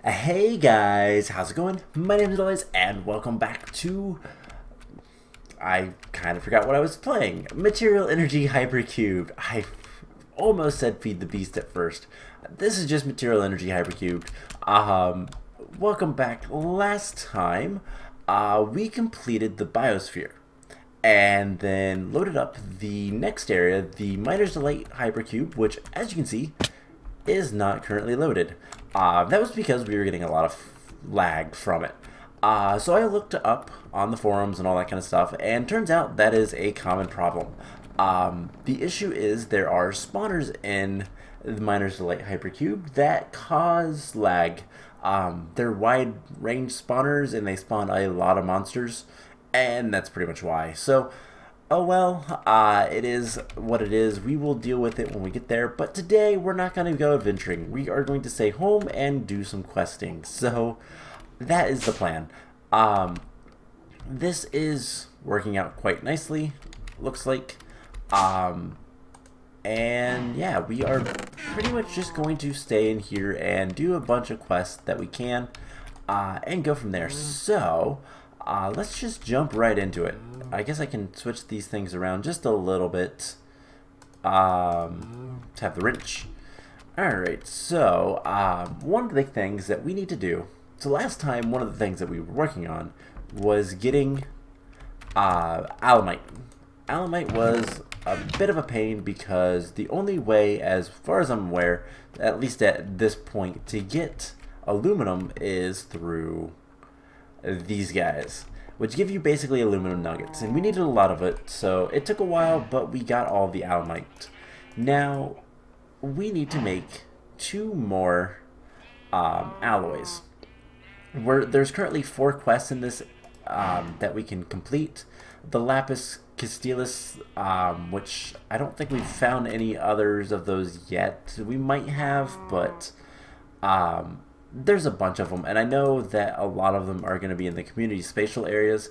Hey guys, how's it going? My name is Elias, and welcome back to... I kind of forgot what I was playing. Material Energy Hypercubed. I almost said Feed the Beast at first. This is just Material Energy Hypercubed. Welcome back. Last time, we completed the Biosphere. And then loaded up the next area, the Miner's Delight Hypercube, which, as you can see, is not currently loaded. That was because we were getting a lot of lag from it. So I looked up on the forums and all that kind of stuff, and turns out that is a common problem. The issue is there are spawners in the Miner's Delight Hypercube that cause lag. They're wide range spawners and they spawn a lot of monsters, and that's pretty much why. So, oh well, it is what it is. We will deal with it when we get there, but today we're not going to go adventuring. We are going to stay home and do some questing. So, that is the plan. This is working out quite nicely, looks like. And yeah, we are pretty much just going to stay in here and do a bunch of quests that we can, and go from there. So, let's just jump right into it. I guess I can switch these things around just a little bit. To have the wrench. Alright, so one of the big things that we need to do. So last time, one of the things that we were working on was getting Alamite. Alamite was a bit of a pain because the only way, as far as I'm aware, at least at this point, to get aluminum is through these guys, which give you basically aluminum nuggets, and we needed a lot of it, so it took a while, but we got all the Alamite. Now, we need to make 2 more alloys. There's currently 4 quests in this that we can complete. The Lapis Castilis, which I don't think we've found any others of those yet. We might have, but there's a bunch of them, and I know that a lot of them are going to be in the community spatial areas,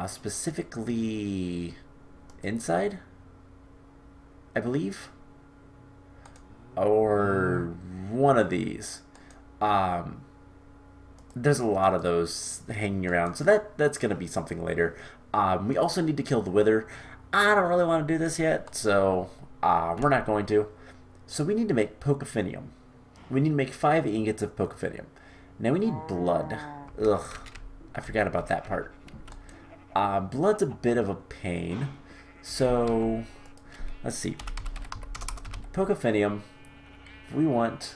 specifically inside, I believe, or one of these. There's a lot of those hanging around, so that's going to be something later. We also need to kill the Wither. I don't really want to do this yet, so we're not going to. So we need to make Pocophinium. We need to make 5 ingots of Pocophinium. Now we need blood. Ugh, I forgot about that part. Blood's a bit of a pain. So, let's see. Pocophinium, if we want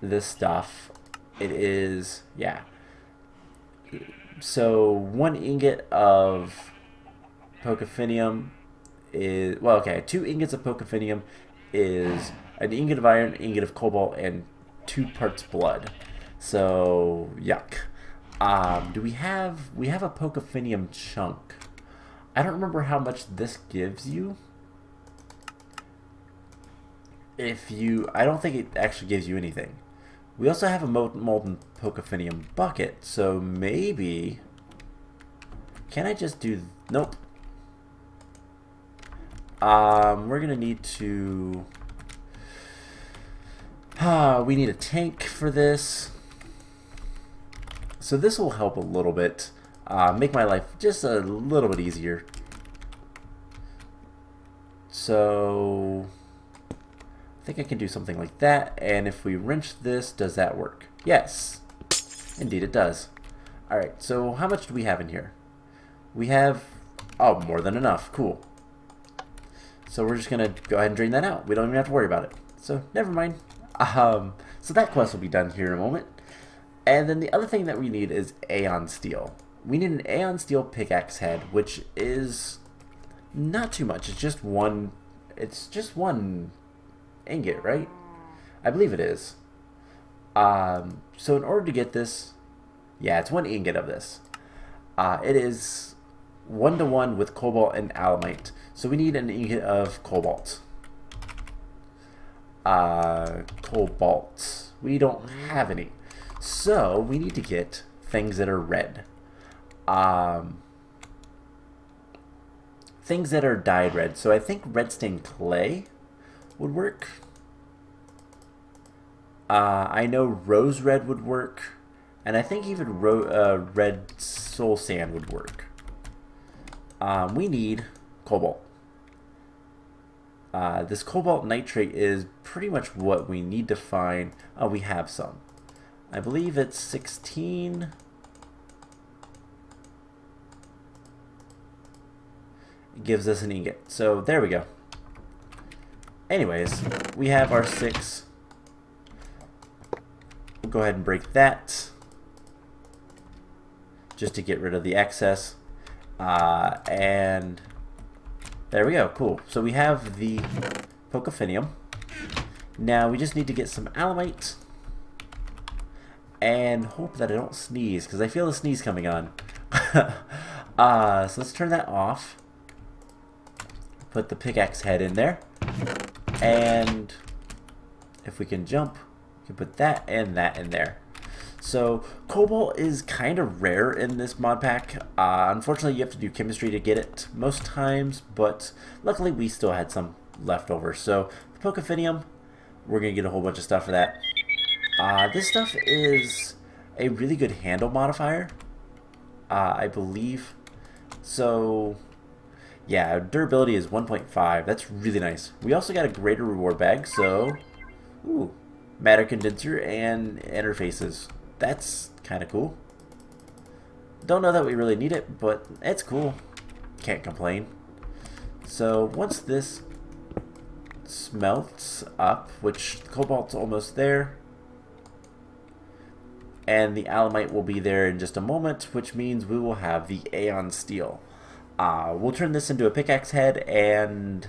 this stuff, it is, yeah. So 1 ingot of Pocophinium is, well, okay, 2 ingots of Pocophinium is an ingot of iron, ingot of cobalt, and 2 parts blood. So, yuck. Do we have a Pocophinium chunk. I don't remember how much this gives you. I don't think it actually gives you anything. We also have a molten Pocophinium bucket, so maybe... Can I just do... Nope. We're gonna need to... we need a tank for this. So this will help a little bit. Make my life just a little bit easier. So... I think I can do something like that, and if we wrench this, does that work? Yes, indeed it does. Alright, so how much do we have in here? We have, oh, more than enough. Cool. So we're just gonna go ahead and drain that out. We don't even have to worry about it. So never mind. So that quest will be done here in a moment. And then the other thing that we need is Aeon Steel. We need an Aeon Steel pickaxe head, which is not too much. It's just one ingot, right? I believe it is. So in order to get this, yeah, it's 1 ingot of this. It is 1-to-1 with cobalt and alamite. So we need an ingot of cobalt. Cobalt. We don't have any. So we need to get things that are red. Things that are dyed red. So I think red stained clay would work. I know rose red would work, and I think even red soul sand would work. We need cobalt. This cobalt nitrate is pretty much what we need to find. Oh, we have some. I believe it's 16. It gives us an ingot. So there we go. Anyways, we have our 6. We'll go ahead and break that just to get rid of the excess. And there we go. Cool. So we have the Pocophinium. Now we just need to get some Alamite and hope that I don't sneeze, because I feel the sneeze coming on. So let's turn that off. Put the pickaxe head in there. And if we can jump, we can put that and that in there. So cobalt is kind of rare in this mod pack. Unfortunately, you have to do chemistry to get it most times, but luckily we still had some left over. So the Pocophinium, we're going to get a whole bunch of stuff for that. This stuff is a really good handle modifier, I believe. So yeah, durability is 1.5. That's really nice. We also got a greater reward bag, so ooh, matter condenser and interfaces. That's kind of cool. Don't know that we really need it, but it's cool. Can't complain. So once this smelts up, which the cobalt's almost there, and the Alamite will be there in just a moment, which means we will have the Aeon Steel. We'll turn this into a pickaxe head, and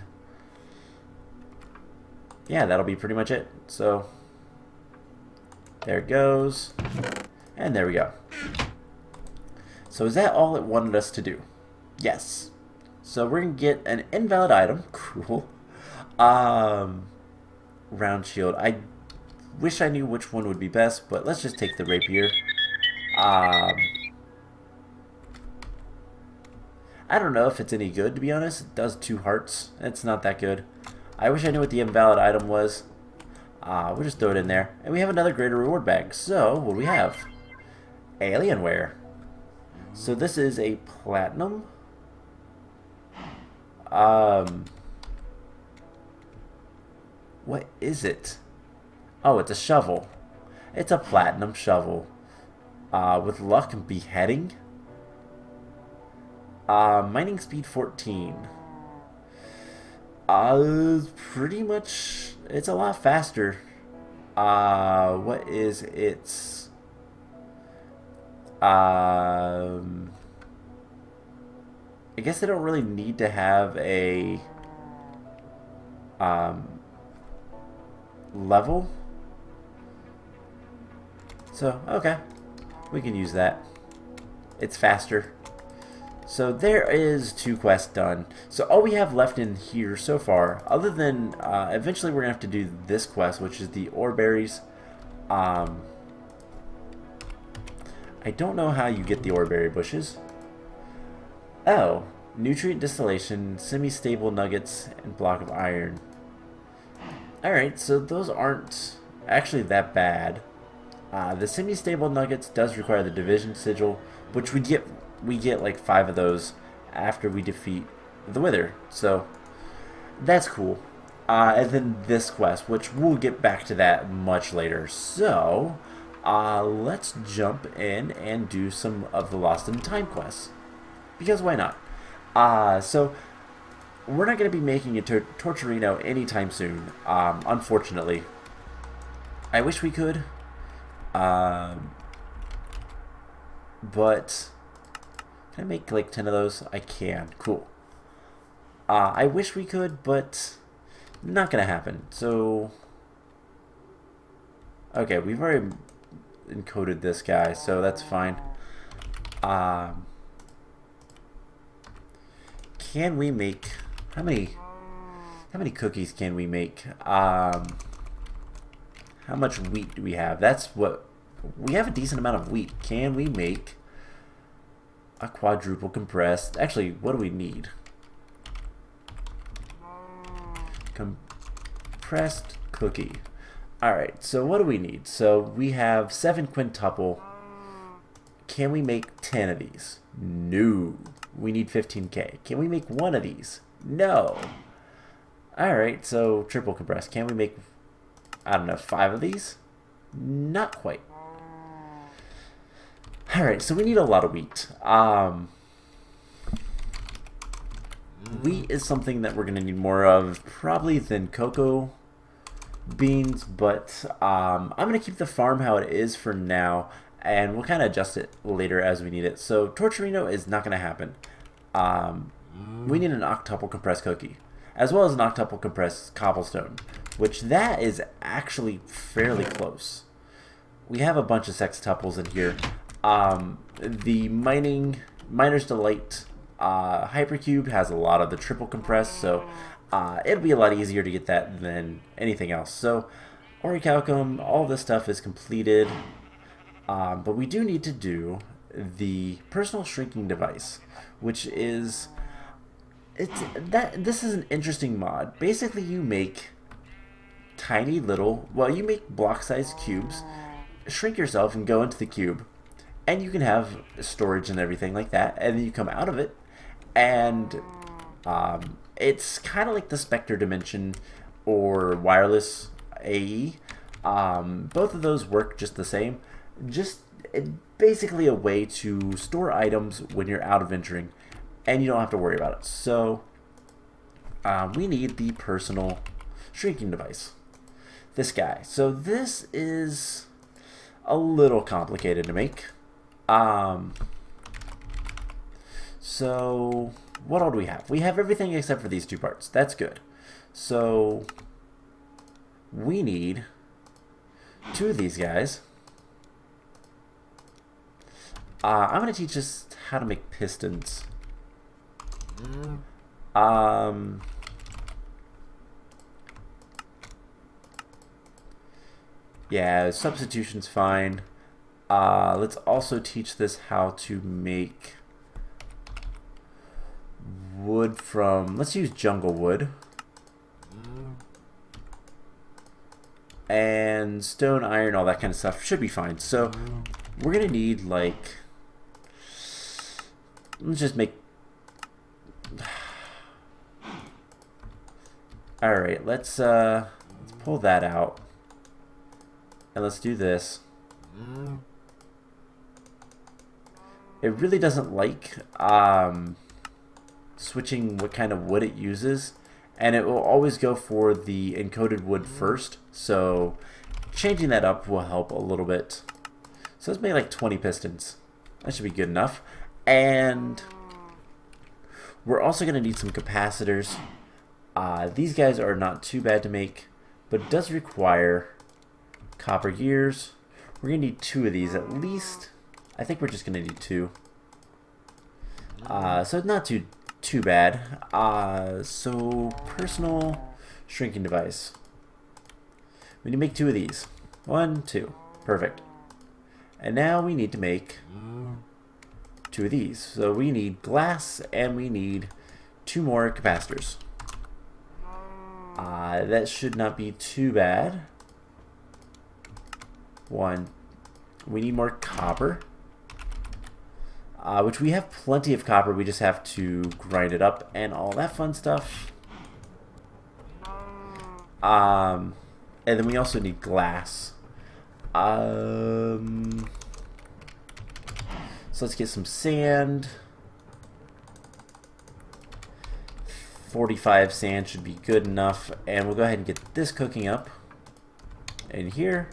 yeah, that'll be pretty much it. So there it goes, and there we go. So is that all it wanted us to do? Yes. So we're gonna get an invalid item. Cool. Round shield. I wish I knew which one would be best, but let's just take the rapier. I don't know if it's any good, to be honest. It does 2 hearts. It's not that good. I wish I knew what the invalid item was. We'll just throw it in there. And we have another greater reward bag. So, what do we have? Alienware. So this is a platinum. What is it? Oh, it's a shovel. It's a platinum shovel. With luck and beheading. Mining speed 14. Pretty much, it's a lot faster. What is its? I guess they don't really need to have a level. So, okay, we can use that. It's faster. So there is 2 quests done. So all we have left in here so far, other than eventually we're gonna have to do this quest, which is the ore berries. I don't know how you get the ore berry bushes. Oh, nutrient distillation, semi-stable nuggets, and block of iron. Alright, so those aren't actually that bad. The semi-stable nuggets does require the division sigil, which we get like 5 of those after we defeat the Wither. So that's cool. And then this quest, which we'll get back to that much later. So let's jump in and do some of the Lost in Time quests, because why not? So we're not going to be making a Torturino anytime soon, unfortunately. I wish we could, but can I make like 10 of those? I can. Cool. I wish we could, but not gonna happen. So okay, we've already encoded this guy, so that's fine. Can we make how many cookies can we make? How much wheat do we have? That's what we have, a decent amount of wheat. Can we make a quadruple compressed? Actually, what do we need? Compressed cookie. Alright, so what do we need? So we have 7 quintuple. Can we make 10 of these? No. We need 15k. Can we make 1 of these? No. Alright, so triple compressed. Can we make, I don't know, 5 of these? Not quite. Alright, so we need a lot of wheat. Wheat is something that we're going to need more of probably than cocoa beans, but I'm going to keep the farm how it is for now, and we'll kind of adjust it later as we need it. So Torturino is not going to happen. We need an octuple compressed cookie, as well as an octuple compressed cobblestone, which that is actually fairly close. We have a bunch of sextuples in here. The Miner's Delight Hypercube has a lot of the triple compressed, so it'll be a lot easier to get that than anything else. So Orichalcum, all this stuff is completed, but we do need to do the personal shrinking device, which is this is an interesting mod. Basically, you make tiny little, well, you make block-sized cubes, shrink yourself and go into the cube, and you can have storage and everything like that, and then you come out of it, and it's kind of like the Spectre Dimension or Wireless AE. Both of those work just the same. Just basically a way to store items when you're out of venturing, and you don't have to worry about it. So we need the personal shrinking device. This guy. So this is a little complicated to make. So what all do we have? We have everything except for these 2 parts. That's good. So we need 2 of these guys. I'm going to teach us how to make pistons. Yeah, substitution's fine. Let's also teach this how to make wood from, let's use jungle wood. And stone, iron, all that kind of stuff should be fine. So we're going to need, like, let's just make, alright, let's pull that out. And let's do this. It really doesn't like switching what kind of wood it uses, and it will always go for the encoded wood first, so changing that up will help a little bit. So let's make like 20 pistons. That should be good enough. And we're also going to need some capacitors. These guys are not too bad to make, but it does require copper gears. We're going to need 2 of these at least. I think we're just going to need 2. So not too bad. So personal shrinking device. We need to make 2 of these. 1, 2. Perfect. And now we need to make 2 of these. So we need glass and we need 2 more capacitors. That should not be too bad. 1. We need more copper. Which we have plenty of copper, we just have to grind it up and all that fun stuff. And then we also need glass. So let's get some sand. 45 sand should be good enough, and we'll go ahead and get this cooking up in here.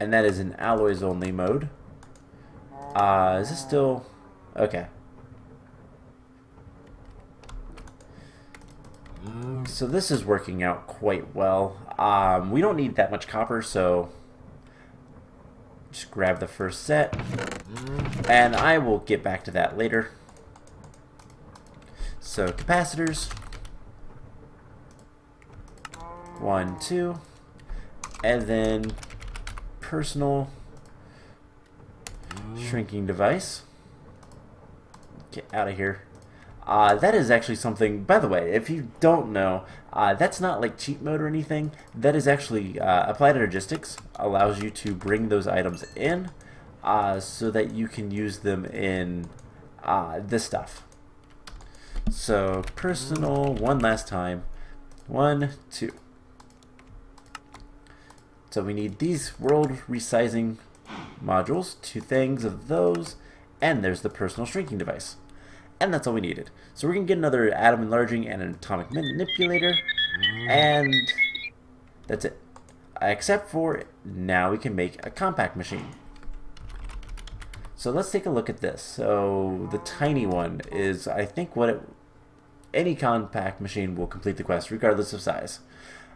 And that is in alloys only mode. Is this still okay? So this is working out quite well. We don't need that much copper, so just grab the first set, and I will get back to that later. So capacitors, 1, 2, and then personal shrinking device. Get out of here. That is actually something, by the way, if you don't know, that's not like cheat mode or anything. That is actually Applied Energistics allows you to bring those items in so that you can use them in this stuff. So personal, one last time, 1, 2. So we need these world resizing modules, 2 things of those, and there's the personal shrinking device. And that's all we needed. So we're going to get another atom enlarging and an atomic manipulator, and that's it. Except for now we can make a compact machine. So let's take a look at this. So the tiny one is, I think, any compact machine will complete the quest regardless of size.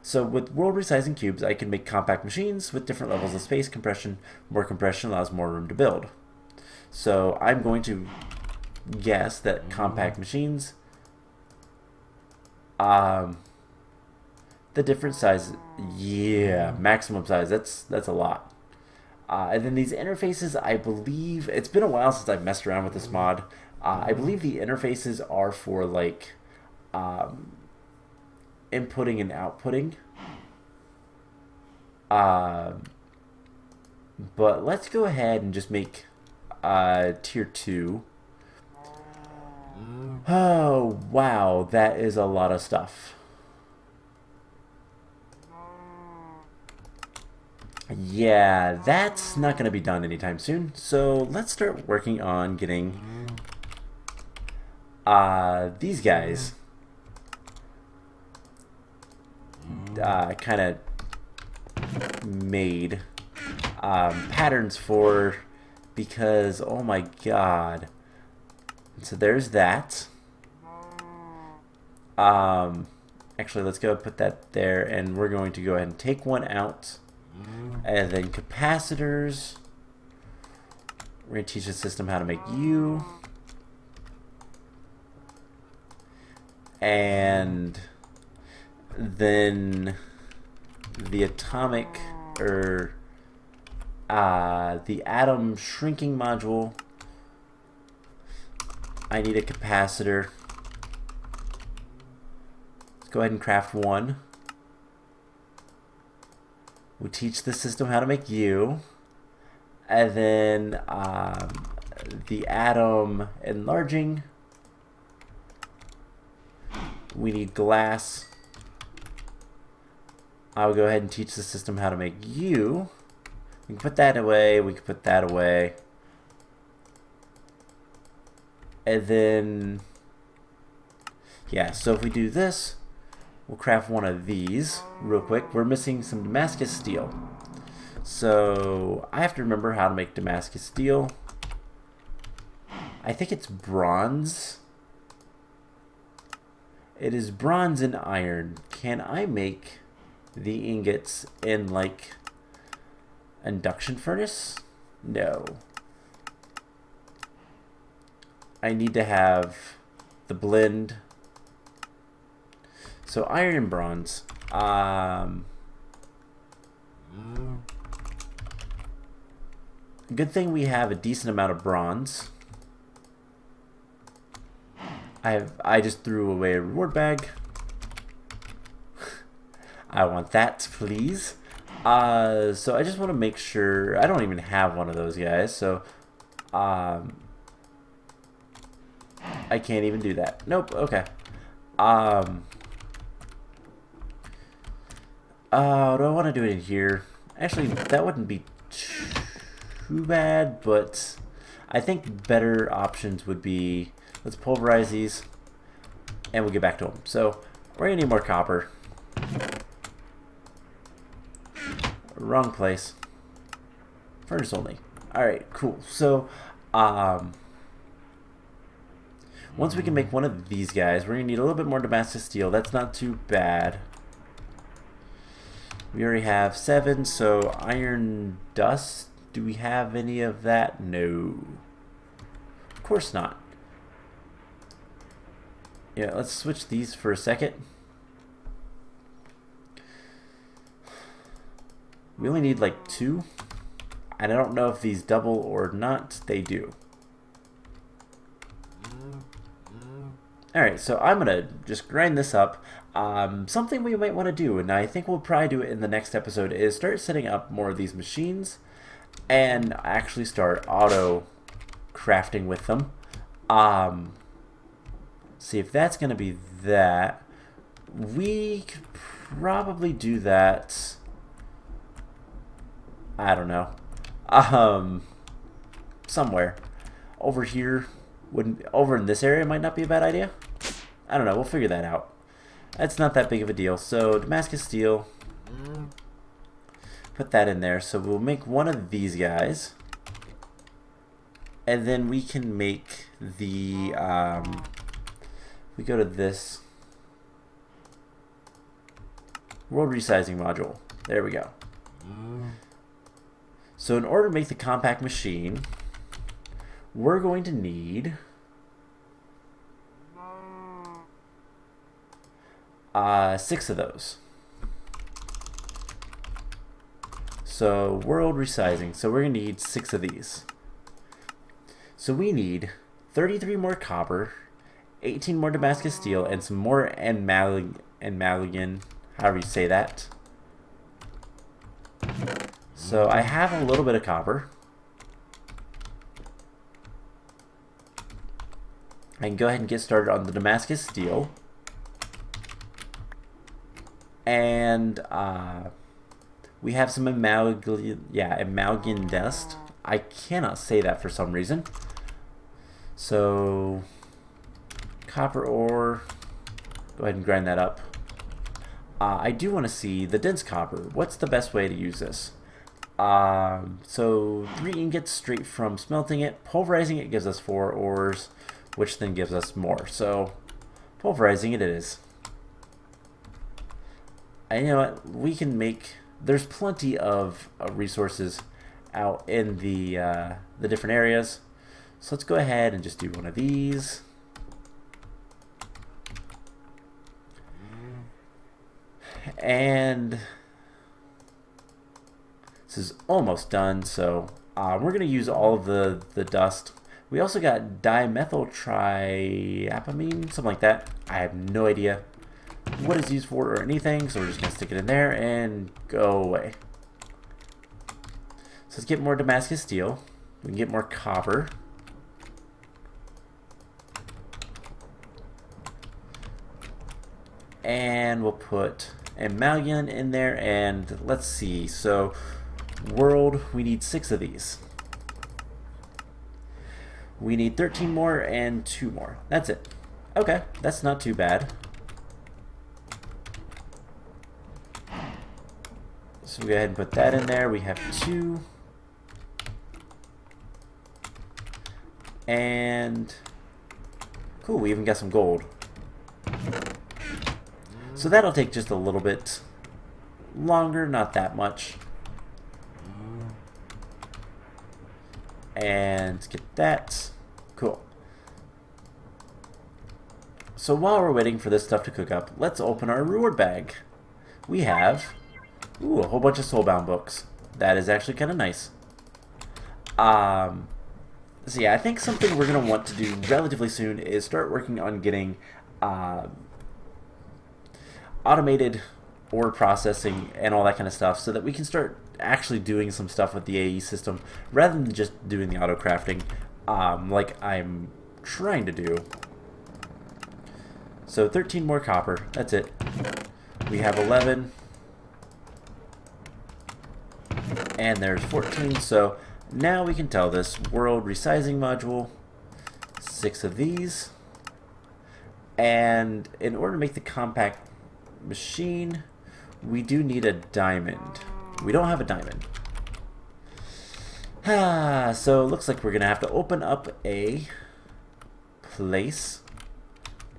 So with world resizing cubes, I can make compact machines with different levels of space compression. More compression allows more room to build. So I'm going to guess that compact machines, the different sizes, yeah, maximum size, that's a lot. And then these interfaces, I believe, it's been a while since I've messed around with this mod. I believe the interfaces are for like inputting and outputting. But let's go ahead and just make tier 2. Oh, wow, that is a lot of stuff. Yeah, that's not going to be done anytime soon. So let's start working on getting these guys kind of made patterns for, because oh my god. So there's that. Actually, let's go put that there, and we're going to go ahead and take one out. And then capacitors. We're going to teach the system how to make U. And then the atomic, or the atom shrinking module. I need a capacitor. Let's go ahead and craft one. We teach the system how to make U. And then the atom enlarging. We need glass. I'll go ahead and teach the system how to make U. We can put that away. We can put that away. And then, yeah, so if we do this, we'll craft one of these real quick. We're missing some Damascus steel. So I have to remember how to make Damascus steel. I think it's bronze. It is bronze and iron. Can I make the ingots in like induction furnace? No. I need to have the blend. So iron and bronze. Good thing we have a decent amount of bronze. I just threw away a reward bag. I want that, please. So I just want to make sure I don't even have one of those guys. So I can't even do that. Nope. Okay. Do I want to do it in here? Actually, that wouldn't be too bad, but I think better options would be, let's pulverize these and we'll get back to them. So we're gonna need more copper. Wrong place. Furnace only. Alright, cool. So once we can make one of these guys, we're gonna need a little bit more Damascus steel. That's not too bad. We already have 7, so iron dust. Do we have any of that? No. Of course not. Yeah, let's switch these for a second. We only need like 2. And I don't know if these double or not. They do. Alright, so I'm going to just grind this up. Something we might want to do, and I think we'll probably do it in the next episode, is start setting up more of these machines and actually start auto crafting with them. See if that's going to be that. We could probably do that. I don't know. Somewhere over here. Over in this area might not be a bad idea. I don't know. We'll figure that out. That's not that big of a deal. So Damascus steel. Put that in there. So we'll make one of these guys, and then we can make the. We go to this world resizing module. There we go. So in order to make the compact machine, we're going to need 6 of those. So world resizing. So we're going to need 6 of these. So we need 33 more copper, 18 more Damascus steel, and some more Enmaligan, however you say that. So I have a little bit of copper. I can go ahead and get started on the Damascus steel. And we have some Amalgam dust. I cannot say that for some reason. So copper ore. Go ahead and grind that up. I do want to see the dense copper. What's the best way to use this? So 3 ingots straight from smelting it. Pulverizing it gives us 4 ores, which then gives us more. So pulverizing it is. And you know what? We can make. There's plenty of resources out in the different areas. So let's go ahead and just do one of these. And this is almost done, so we're going to use all of the dust. We also got dimethyltriapamine, something like that. I have no idea what it's used for or anything, so we're just going to stick it in there and go away. So let's get more Damascus steel. We can get more copper. And we'll put Amalgam in there, and let's see. So world, we need 6 of these. We need 13 more and 2 more. That's it. Okay, that's not too bad. So we go ahead and put that in there. We have 2. And cool, we even got some gold. So that'll take just a little bit longer, not that much. And get that. Cool. So while we're waiting for this stuff to cook up, let's open our reward bag. We have a whole bunch of soulbound books. That is actually kind of nice. So yeah, I think something we're going to want to do relatively soon is start working on getting automated ore processing and all that kind of stuff, so that we can start actually doing some stuff with the AE system rather than just doing the auto crafting like I'm trying to do. So 13 more copper, that's it. We have 11, and there's 14. So now we can tell this world resizing module 6 of these, and in order to make the compact machine, we do need a diamond. We don't have a diamond. So it looks like we're gonna have to open up a place.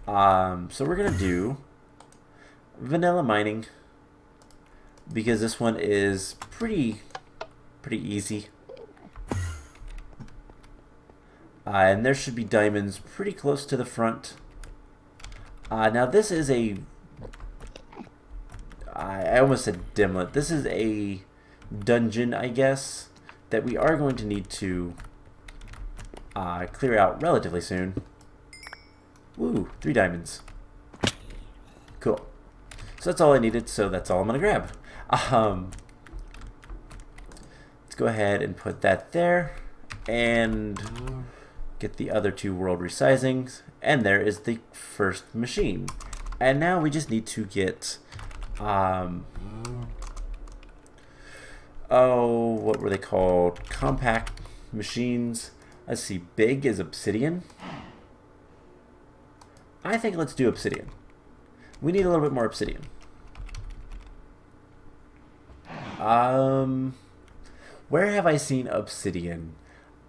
So we're gonna do vanilla mining, because this one is pretty easy. And there should be diamonds pretty close to the front. Now this is a I almost said dimlet. This is a dungeon, I guess, that we are going to need to clear out relatively soon. Woo, 3 diamonds. Cool. So that's all I needed, so that's all I'm gonna grab. Let's go ahead and put that there, and get the other 2 world resizings, and there is the first machine. And now we just need to get, what were they called? Compact machines. Let's see, big is obsidian. I think let's do obsidian. We need a little bit more obsidian. Where have I seen obsidian?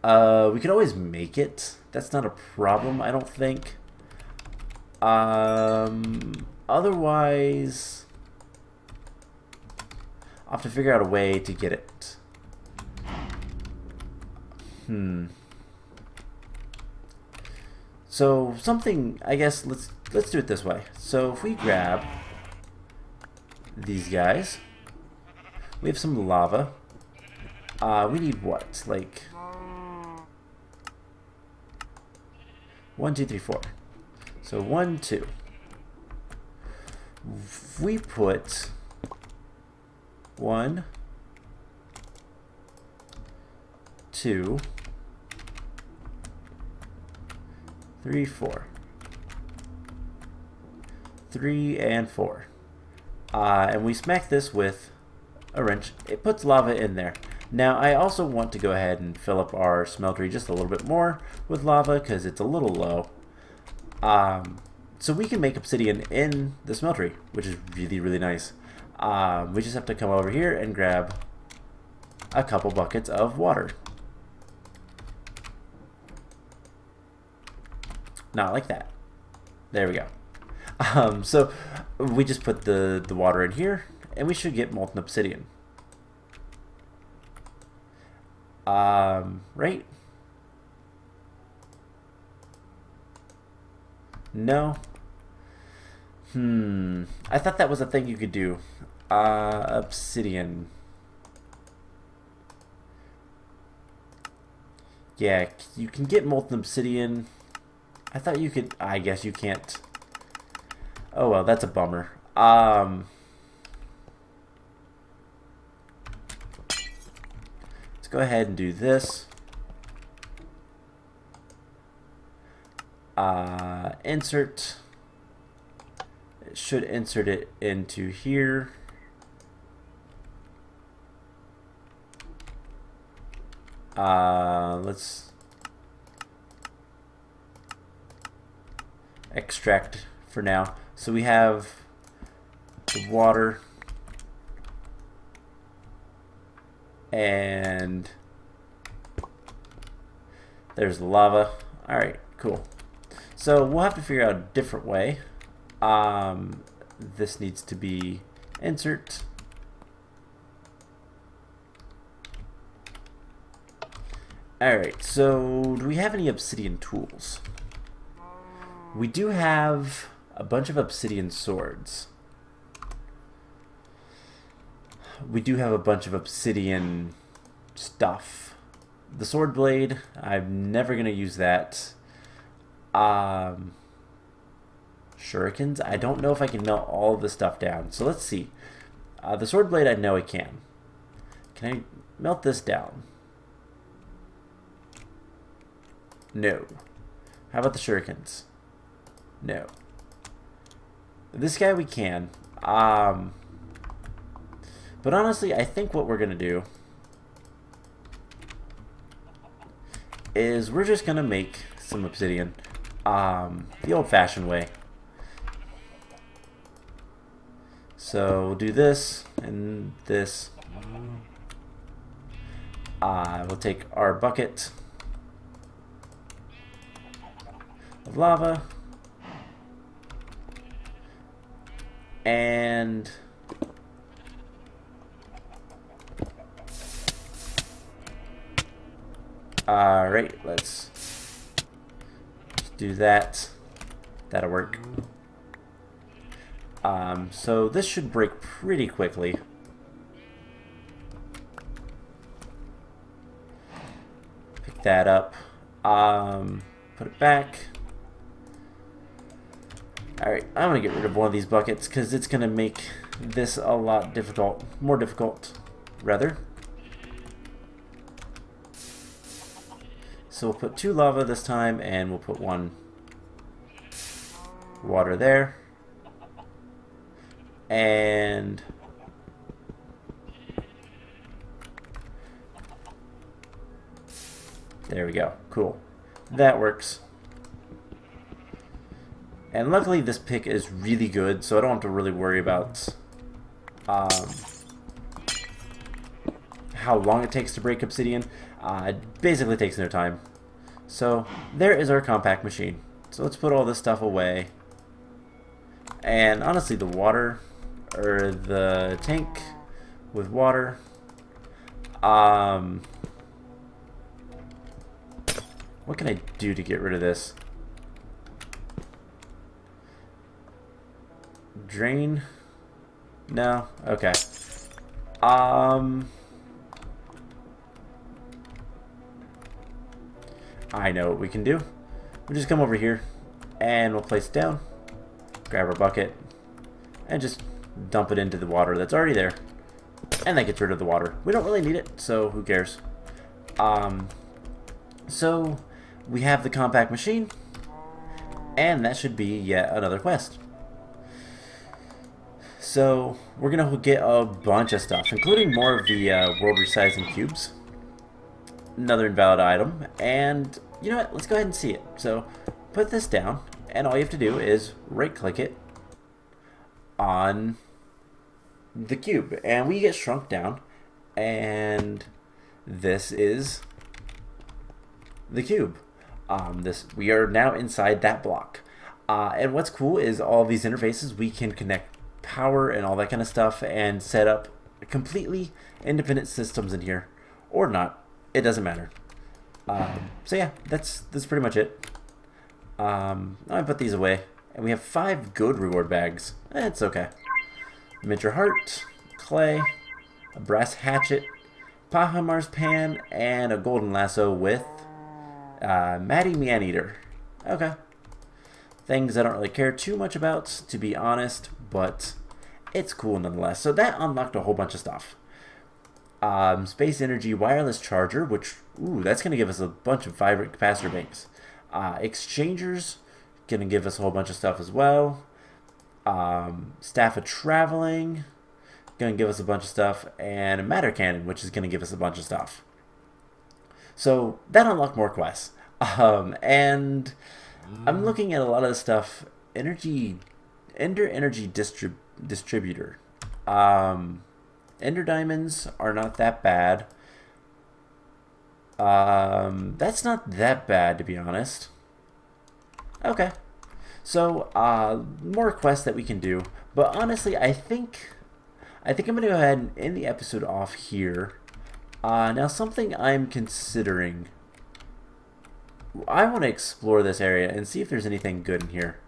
We could always make it. That's not a problem, I don't think. Otherwise, I'll have to figure out a way to get it. So something, I guess, let's do it this way. So if we grab these guys, we have some lava. We need what? Like 1, 2, 3, 4. So 1, 2. If we put 1, 2, 3, 4. 3 and 4. And we smack this with a wrench. It puts lava in there. Now I also want to go ahead and fill up our smeltery just a little bit more with lava because it's a little low. So we can make obsidian in the smeltery, which is really, really nice. We just have to come over here and grab a couple buckets of water. Not like that. There we go. So we just put the water in here, and we should get molten obsidian. Right? No. I thought that was a thing you could do. Obsidian. Yeah, you can get molten obsidian. I thought you could. I guess you can't. Oh well, that's a bummer. Let's go ahead and do this. Insert. It should insert it into here. Let's extract for now. So we have the water and there's the lava. Alright, cool. So we'll have to figure out a different way. This needs to be insert. Alright, so do we have any obsidian tools? We do have a bunch of obsidian swords. We do have a bunch of obsidian stuff. The sword blade, I'm never going to use that. Shurikens, I don't know if I can melt all of the stuff down. So let's see. The sword blade, I know I can. Can I melt this down? No. How about the shurikens? No. This guy we can. But honestly, I think what we're going to do is we're just going to make some obsidian the old-fashioned way. So we'll do this and this. We'll take our bucket of lava and alright, let's just do that. That'll work. So this should break pretty quickly. Pick that up. Put it back. Alright, I'm going to get rid of one of these buckets because it's going to make this a lot more difficult, rather. So we'll put 2 lava this time, and we'll put 1 water there. And there we go. Cool. That works. And luckily this pick is really good, so I don't have to really worry about how long it takes to break obsidian. It basically takes no time. So there is our compact machine. So let's put all this stuff away. And honestly, the water, or the tank with water, what can I do to get rid of this? Drain? No? Okay. I know what we can do. We'll just come over here and we'll place it down, grab our bucket, and just dump it into the water that's already there. And that gets rid of the water. We don't really need it, so who cares? So we have the compact machine, and that should be yet another quest. So we're gonna get a bunch of stuff, including more of the world resizing cubes. Another invalid item, and you know what? Let's go ahead and see it. So put this down, and all you have to do is right-click it on the cube, and we get shrunk down, and this is the cube. We are now inside that block, and what's cool is all these interfaces we can connect power and all that kind of stuff and set up completely independent systems in here, or not. It doesn't matter. So yeah, that's pretty much it. I put these away, and we have 5 good reward bags. It's okay. Miniature heart, clay, a brass hatchet, Pahamar's pan, and a golden lasso with Maddie Maneater. Okay. Things I don't really care too much about, to be honest, but it's cool nonetheless. So that unlocked a whole bunch of stuff. Space Energy Wireless Charger, which, ooh, that's going to give us a bunch of vibrant capacitor banks. Exchangers, going to give us a whole bunch of stuff as well. Staff of Traveling, going to give us a bunch of stuff. And a Matter Cannon, which is going to give us a bunch of stuff. So that unlocked more quests. And I'm looking at a lot of the stuff. Ender Energy Distributor. Ender Diamonds are not that bad. That's not that bad, to be honest. Okay. So, more quests that we can do. But honestly, I think I'm going to go ahead and end the episode off here. Now, something I'm considering. I want to explore this area and see if there's anything good in here.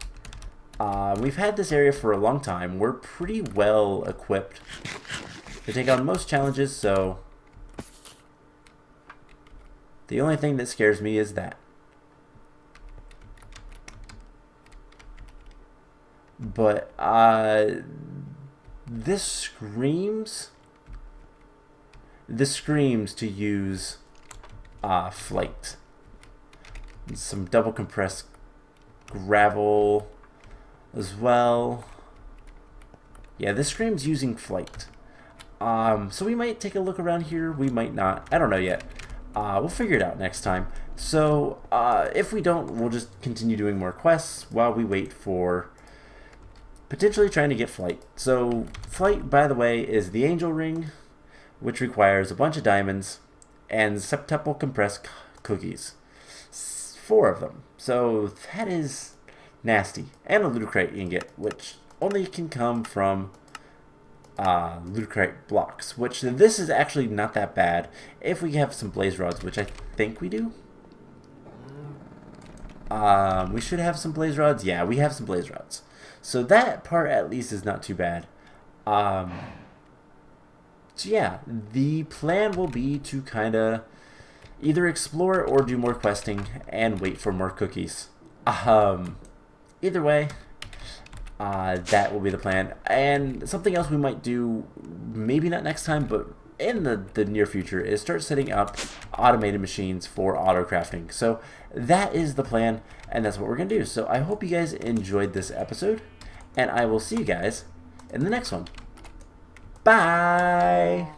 We've had this area for a long time. We're pretty well equipped to take on most challenges, so the only thing that scares me is that. But this screams to use flight. Some double compressed gravel as well. Yeah, this screams using flight. So we might take a look around here, we might not. I don't know yet. We'll figure it out next time. So, if we don't, we'll just continue doing more quests while we wait for potentially trying to get flight. So, flight, by the way, is the angel ring, which requires a bunch of diamonds and septuple compressed cookies. 4 of them. So, that is nasty. And a ludicrate ingot, which only can come from ludicrate blocks, which this is actually not that bad if we have some blaze rods, which I think we do. We should have some blaze rods. Yeah, we have some blaze rods. So that part at least is not too bad. So yeah, the plan will be to kind of either explore or do more questing and wait for more cookies. Either way, that will be the plan. And something else we might do, maybe not next time, but in the near future, is start setting up automated machines for auto crafting. So that is the plan, and that's what we're going to do. So I hope you guys enjoyed this episode, and I will see you guys in the next one. Bye!